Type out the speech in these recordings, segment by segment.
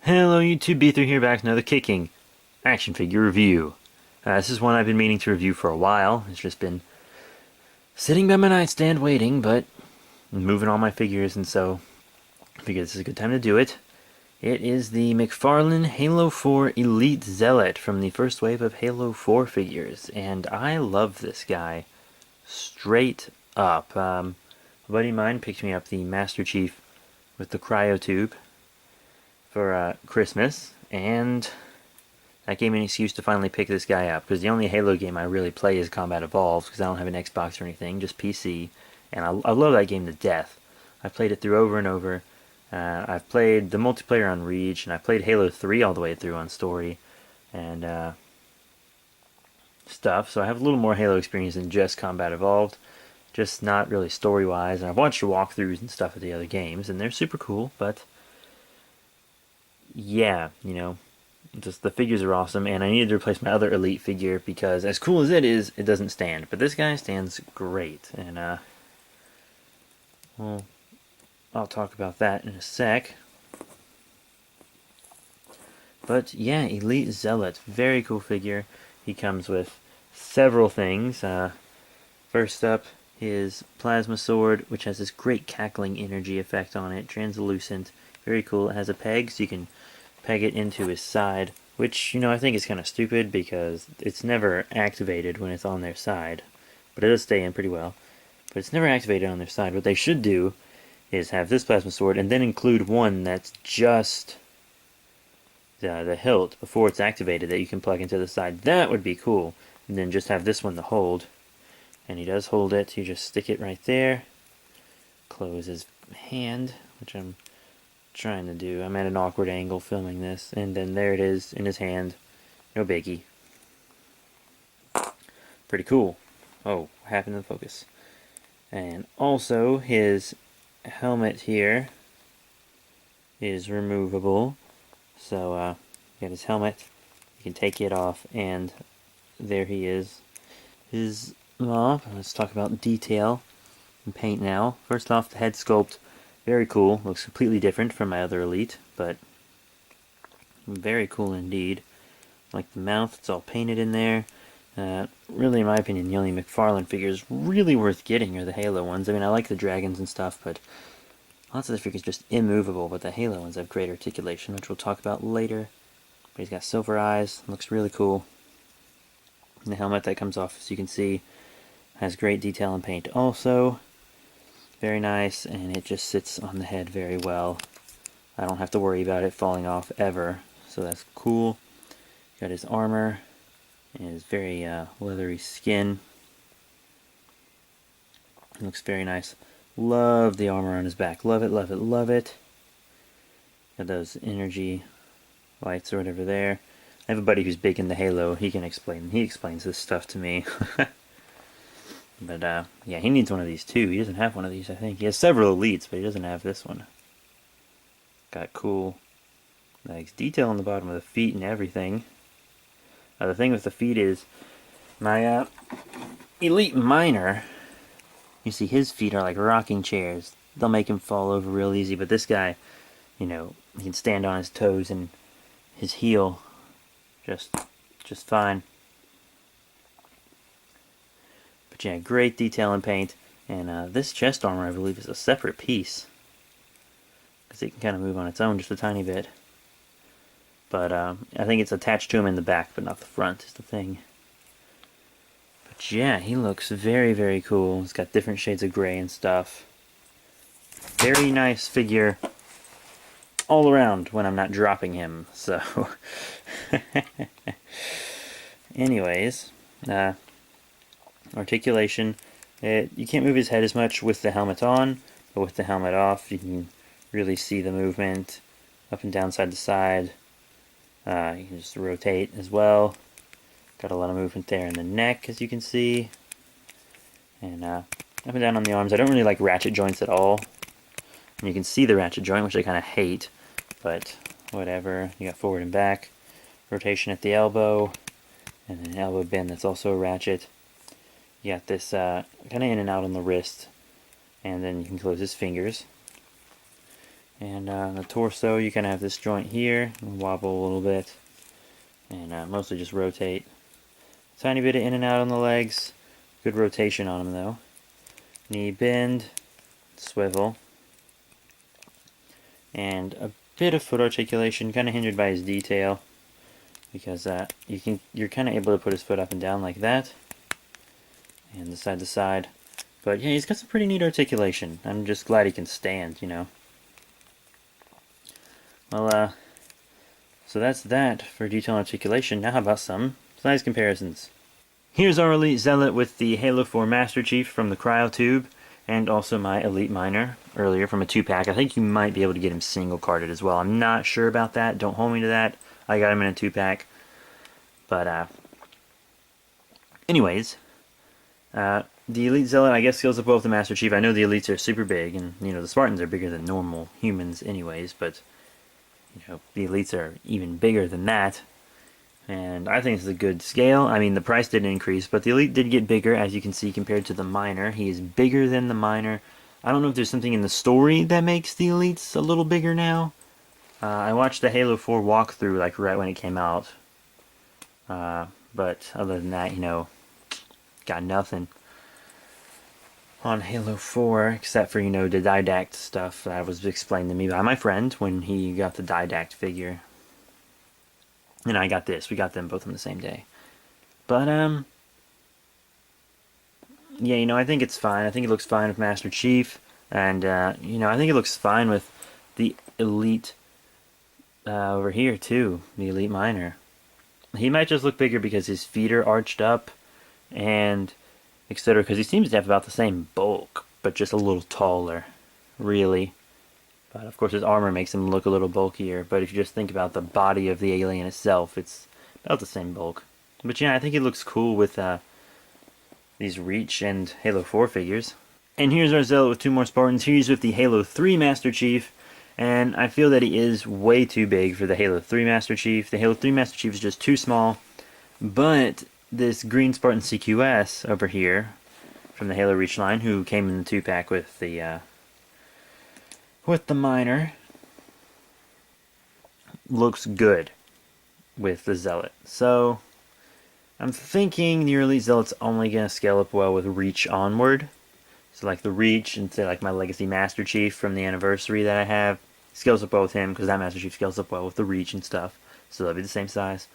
Hello YouTube, B3 here, back with another kicking action figure review. This is one I've been meaning to review for a while. It's just been sitting by my nightstand waiting, but moving all my figures, and so I figured this is a good time to do it. It is the McFarlane Halo 4 Elite Zealot from the first wave of Halo 4 figures, and I love this guy straight up. A buddy of mine picked me up the Master Chief with the cryo tube for Christmas, and that gave me an excuse to finally pick this guy up, because the only Halo game I really play is Combat Evolved, because I don't have an Xbox or anything, just PC, and I love that game to death. I've played it through over and over. I've played the multiplayer on Reach, and I played Halo 3 all the way through on story, and stuff, so I have a little more Halo experience than just Combat Evolved, just not really story-wise, and I've watched walkthroughs and stuff of the other games, and they're super cool, but yeah, just the figures are awesome, and I needed to replace my other Elite figure because as cool as it is, it doesn't stand. But this guy stands great, and well, I'll talk about that in a sec. But yeah, Elite Zealot, very cool figure. He comes with several things. First up, his plasma sword, which has this great cackling energy effect on it, translucent, very cool. It has a peg, so you can peg it into his side, which, I think is kind of stupid because it's never activated when it's on their side, but it does stay in pretty well. But it's never activated on their side. What they should do is have this plasma sword and then include one that's just the hilt before it's activated that you can plug into the side. That would be cool. And then just have this one to hold. And he does hold it. You just stick it right there. Close his hand, which I'm trying to do. I'm at an awkward angle filming this, and then there it is in his hand. No biggie. Pretty cool. Oh, what happened to the focus? And also his helmet here is removable, so you got his helmet, you can take it off, and there he is. Let's talk about detail and paint now. First off, the head sculpt, very cool. Looks completely different from my other Elite, but very cool indeed. Like the mouth, it's all painted in there. Really, in my opinion, the only McFarlane figures really worth getting are the Halo ones. I mean, I like the dragons and stuff, but lots of the figures just immovable, but the Halo ones have great articulation, which we'll talk about later. But he's got silver eyes, looks really cool. And the helmet that comes off, as you can see, has great detail and paint also. Very nice, and it just sits on the head very well. I don't have to worry about it falling off ever, so that's cool. Got his armor, and his very leathery skin. It looks very nice. Love the armor on his back. Love it, love it, love it. Got those energy lights or whatever there. I have a buddy who's big into Halo. He explains this stuff to me. But yeah, he needs one of these too. He doesn't have one of these, I think. He has several Elites, but he doesn't have this one. Got cool legs. Detail on the bottom of the feet and everything. The thing with the feet is, my Elite Miner, you see his feet are like rocking chairs. They'll make him fall over real easy, but this guy, he can stand on his toes and his heel just fine. But yeah, great detail and paint, and this chest armor, I believe, is a separate piece, because it can kind of move on its own just a tiny bit. But I think it's attached to him in the back, but not the front, is the thing. But yeah, he looks very, very cool. He's got different shades of gray and stuff. Very nice figure all around when I'm not dropping him, so... Anyways, articulation. You can't move his head as much with the helmet on, but with the helmet off, you can really see the movement up and down, side to side. You can just rotate as well. Got a lot of movement there in the neck, as you can see. And up and down on the arms. I don't really like ratchet joints at all. And you can see the ratchet joint, which I kind of hate, but whatever. You got forward and back. Rotation at the elbow. And then an elbow bend that's also a ratchet. You got this kind of in and out on the wrist. And then you can close his fingers. And the torso, you kind of have this joint here, wobble a little bit, and mostly just rotate. Tiny bit of in and out on the legs. Good rotation on them though. Knee bend, swivel, and a bit of foot articulation, kind of hindered by his detail, because you're kind of able to put his foot up and down like that, and the side to side. But yeah, he's got some pretty neat articulation. I'm just glad he can stand, you know. Well, so that's that for detail and articulation. Now how about some size comparisons? Here's our Elite Zealot with the Halo 4 Master Chief from the Cryo Tube, and also my Elite Miner earlier from a 2-pack. I think you might be able to get him single carded as well. I'm not sure about that. Don't hold me to that. I got him in a 2-pack. But, anyways, the Elite Zealot, I guess, scales up well with the Master Chief. I know the Elites are super big, and, you know, the Spartans are bigger than normal humans anyways, but, you know, the Elites are even bigger than that. And I think it's a good scale. I mean, the price didn't increase, but the Elite did get bigger, as you can see, compared to the Miner. He is bigger than the Miner. I don't know if there's something in the story that makes the Elites a little bigger now. I watched the Halo 4 walkthrough, like, right when it came out. But other than that, you know, got nothing on Halo 4, except for, you know, the Didact stuff that was explained to me by my friend when he got the Didact figure. And I got this. We got them both on the same day. But, yeah, you know, I think it's fine. I think it looks fine with Master Chief. And, you know, I think it looks fine with the Elite over here, too. The Elite Miner. He might just look bigger because his feet are arched up and etc. Because he seems to have about the same bulk, but just a little taller, really. But of course his armor makes him look a little bulkier, but if you just think about the body of the alien itself, it's about the same bulk. But yeah, I think he looks cool with these Reach and Halo 4 figures. And here's our Zealot with 2 more Spartans. He's with the Halo 3 Master Chief, and I feel that he is way too big for the Halo 3 Master Chief. The Halo 3 Master Chief is just too small, but this Green Spartan CQS over here, from the Halo Reach line, who came in the 2-pack with the Miner, looks good with the Zealot. So I'm thinking the early Zealot's only going to scale up well with Reach onward. So like the Reach, and say like my Legacy Master Chief from the anniversary that I have, scales up well with him, because that Master Chief scales up well with the Reach and stuff. So they'll be the same size.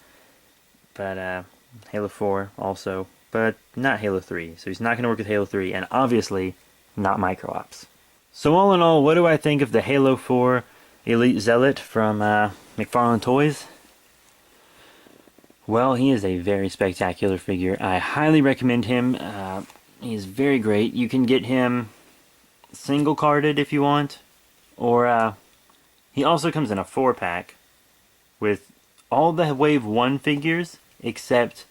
But Halo 4 also, but not Halo 3. So he's not going to work with Halo 3, and obviously not Micro Ops. So all in all, what do I think of the Halo 4 Elite Zealot from McFarlane Toys? Well, he is a very spectacular figure. I highly recommend him. He is very great. You can get him single carded if you want, or he also comes in a 4-pack with all the Wave 1 figures except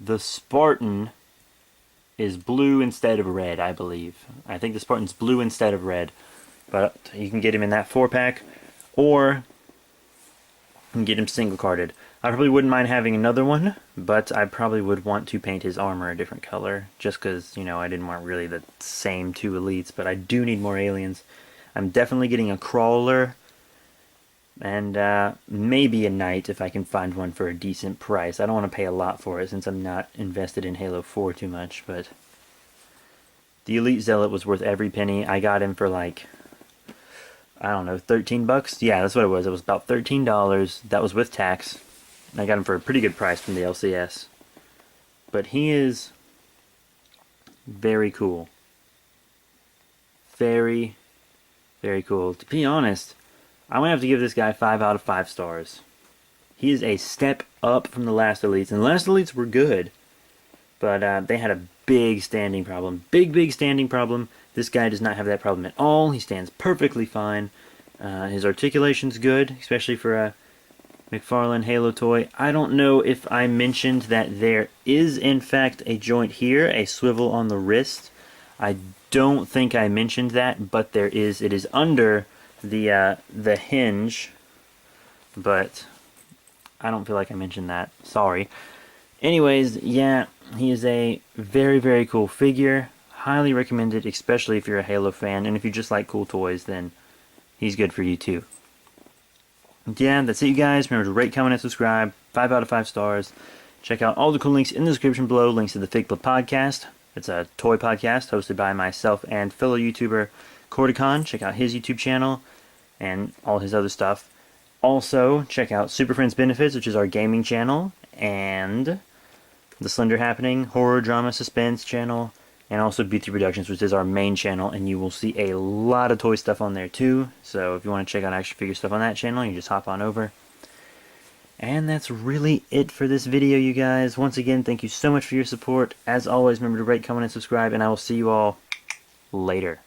the Spartan is blue instead of red, I believe. I think the Spartan's blue instead of red. But you can get him in that 4-pack, or you can get him single-carded. I probably wouldn't mind having another one, but I probably would want to paint his armor a different color, just because, you know, I didn't want really the same 2 elites, but I do need more aliens. I'm definitely getting a crawler, and maybe a knight if I can find one for a decent price. I don't want to pay a lot for it since I'm not invested in Halo 4 too much, but the Elite Zealot was worth every penny. I got him for like, I don't know, 13 bucks? Yeah, that's what it was. It was about $13. That was with tax. I got him for a pretty good price from the LCS. But he is very cool. Very, very cool. To be honest, I'm going to have to give this guy 5 out of 5 stars. He is a step up from the last Elites. And the last Elites were good, but they had a big standing problem. Big standing problem. This guy does not have that problem at all. He stands perfectly fine. His articulation's good, especially for a McFarlane Halo toy. I don't know if I mentioned that there is, in fact, a joint here, a swivel on the wrist. I don't think I mentioned that, but there is. It is under the hinge, but I don't feel like I mentioned that. Sorry. Anyways, yeah, he is a very, very cool figure. Highly recommended, especially if you're a Halo fan, and if you just like cool toys, then he's good for you too. Yeah, that's it, you guys. Remember to rate, comment, and subscribe. 5 out of 5 stars. Check out all the cool links in the description below. Links to the FIGPLA podcast. It's a toy podcast hosted by myself and fellow YouTuber Cordicon. Check out his YouTube channel and all his other stuff. Also, check out Super Friends Benefits, which is our gaming channel, and the Slender Happening horror drama suspense channel, and also B3 Productions, which is our main channel, and you will see a lot of toy stuff on there too. So if you want to check out action figure stuff on that channel, you just hop on over. And that's really it for this video, you guys. Once again, thank you so much for your support. As always, remember to rate, comment, and subscribe, and I will see you all later.